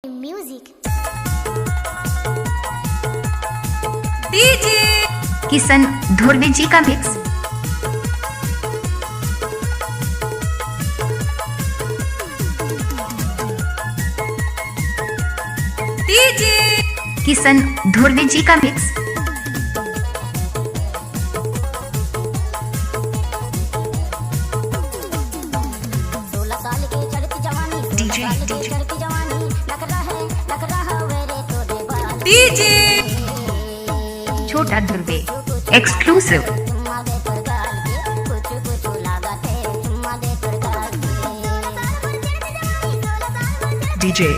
Music. DJ Kishan Dhurve जी का mix. DJ Kishan Dhurve जी का मिक्स। 16 साल के चढ़ती जवानी, 16 साल के चढ़ती जवानी, लग रहा वेरे तोरे बाल। DJ Chhota Dhurve exclusive. चुम्मा दे तोर गाल के, कुछ लागा थे, चुम्मा दे तोर गाल के। DJ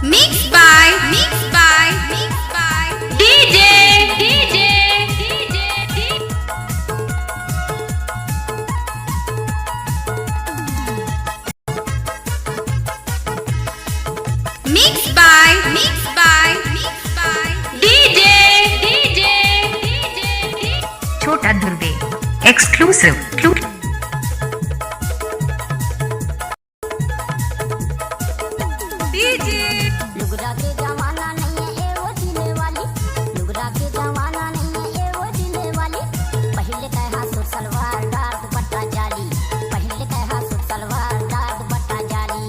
mix by DJ mix by DJ Chhota Dhurve exclusive. DJ लुगड़ा के जमाना नहीं है ए वो जीने वाली, लुगड़ा के जमाना नहीं है ए वो जीने वाली। पहले कहा सूट सलवार दार दुपट्टा जाली, पहले कहा सूट सलवार दार दुपट्टा जाली।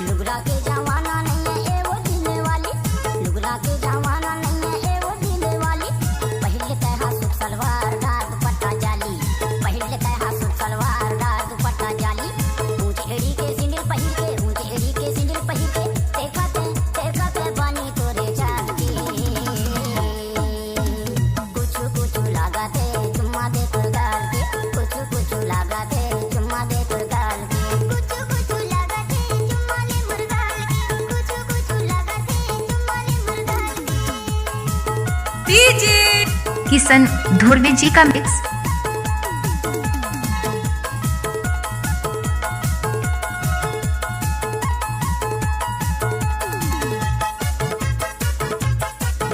लुगड़ा के जमाना नहीं है ए वो जीने वाली, लुगड़ा के जमाना नहीं है ए वो जीने वाली। पहले कहा सूट सलवार दार दुपट्टा जाली, पहले कहा सूट सलवार दार दुपट्टा जाली। ऊंची एड़ी के सिंदूर पहिर के, ऊंची एड़ी के सिंदूर पहिर के, देखा ते बानी तोरे चाल के। कुछ लागा थे, चुम्मा दे तोर गाल के, कुछ लागा थे, चुम्मा दे तोर गाल के। कुछ लागा थे, चुम्मा ले मोर गाल के, कुछ लागा थे, चुम्मा ले मोर गाल के। डीजे किशन धुर्वे जी का मिक्स।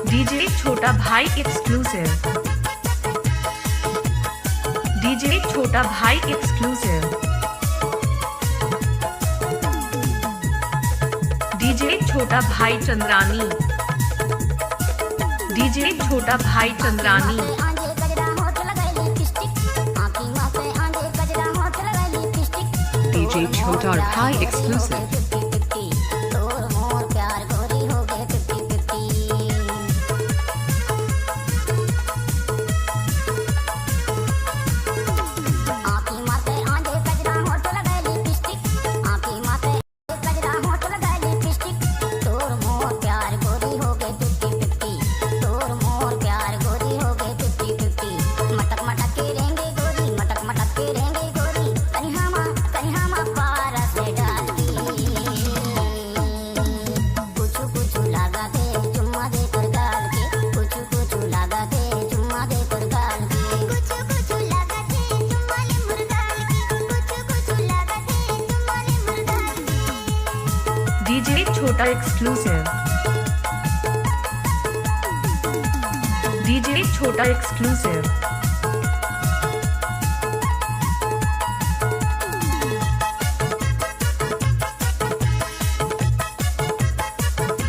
डीजे छोटा भाई एक्सक्लूसिव। डीजे छोटा भाई एक्सक्लूसिव। डीजे छोटा भाई चंद्रानी। डीजे छोटा भाई चंद्रानी। आंधे गजरा होठ लगाई लिपस्टिक, आँखी माथे आंधे गजरा होठ लगाई लिपस्टिक। डीजे छोटा भाई एक्सक्लूसिव। 50-50 तोर मोर प्यार गोरी हो गए 50-50। आँखी माथे आंधे गजरा होठ लगाई लिपस्टिक, आँखी माथे गजरा होठ लगाई लिपस्टिक। तोर मोर प्यार गोरी हो गए 50-50, तोर मोर प्यार गोरी हो गए 50-50। मटक के रेंगे गोरी, मटक के रेंगे गोरी, कन्हामा पारा से डाल दी। कुछ लागा थे, चुम्मा दे तोर गाल के, कुछ लागा थे, चुम्मा दे तोर गाल के। कुछ लागा थे, चुम्मा ले मोर गाल के, कुछ लागा थे, चुम्मा ले मोर गाल के। डीजे छोटा एक्सक्लूसिव। डीजे छोटा एक्सक्लूसिव।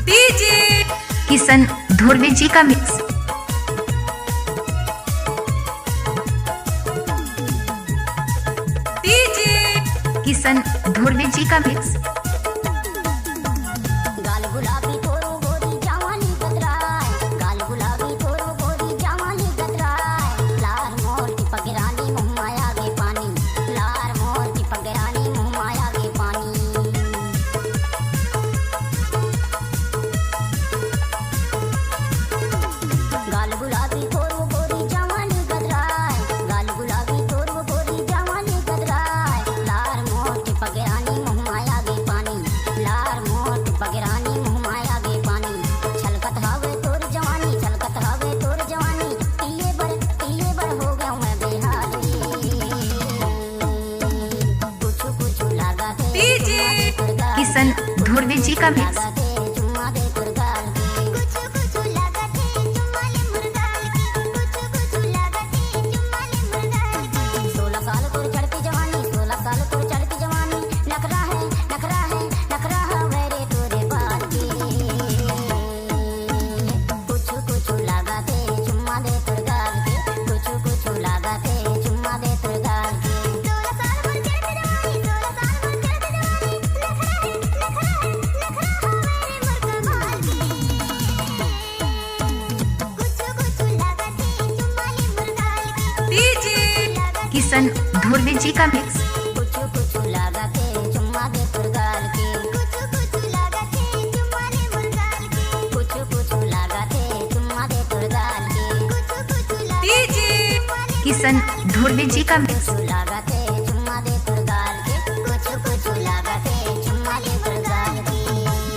डीजे किशन धुर्वे जी का मिक्स। डीजे किशन धुर्वे जी का मिक्स। गाल गुलाबी तोरो गोरी जवानी गदराय, गाल गुलाबी तोरो गोरी जवानी गदराय। लार मोर की पगरानी मुँह माया गे पानी, लार मोर की पगरानी मुँह माया गे पानी। गाल गुलाबी तोरो गोरी जवानी गदराय, गाल गुलाबी तोरो गोरी जवानी गदराय। लार मोर की पगरानी मुँह माया गे पानी। किशन धुर्वे जी का मिक्स लगाते चुम्मा दे तुरगाल के कुछ कुछ लगाते चुम्मा ले मुर्गाल के कुछ कुछ लगाते चुम्मा ले मुर्गाल के 16 साल तोर चढ़ती जवानी 16 साल तोर चढ़ती जवानी नखरा है मेरे तोरे बाल के कुछ कुछ लगाते चुम्मा दे तुरगाल के कुछ कुछ लगाते चुम्मा दे तुरगाल के 16 साल तोर चढ़ती जवानी 16 साल तोर चढ़ती जवानी नखरा है मेरे मुर्गा बाल के कुछ कुछ लगाते चुम्मा ले मुर्गाल के डीजे किशन धुर्वे जी का मिक्स कुछ कुछ लगाते चुम्मा दे तुरगाल के कुछ कुछ लगाते चुम्मा ले मुर्गाल के कुछ कुछ लगाते चुम्मा दे तुरगाल के कुछ कुछ डीजे किशन धुर्वे जी का मिक्स लगाते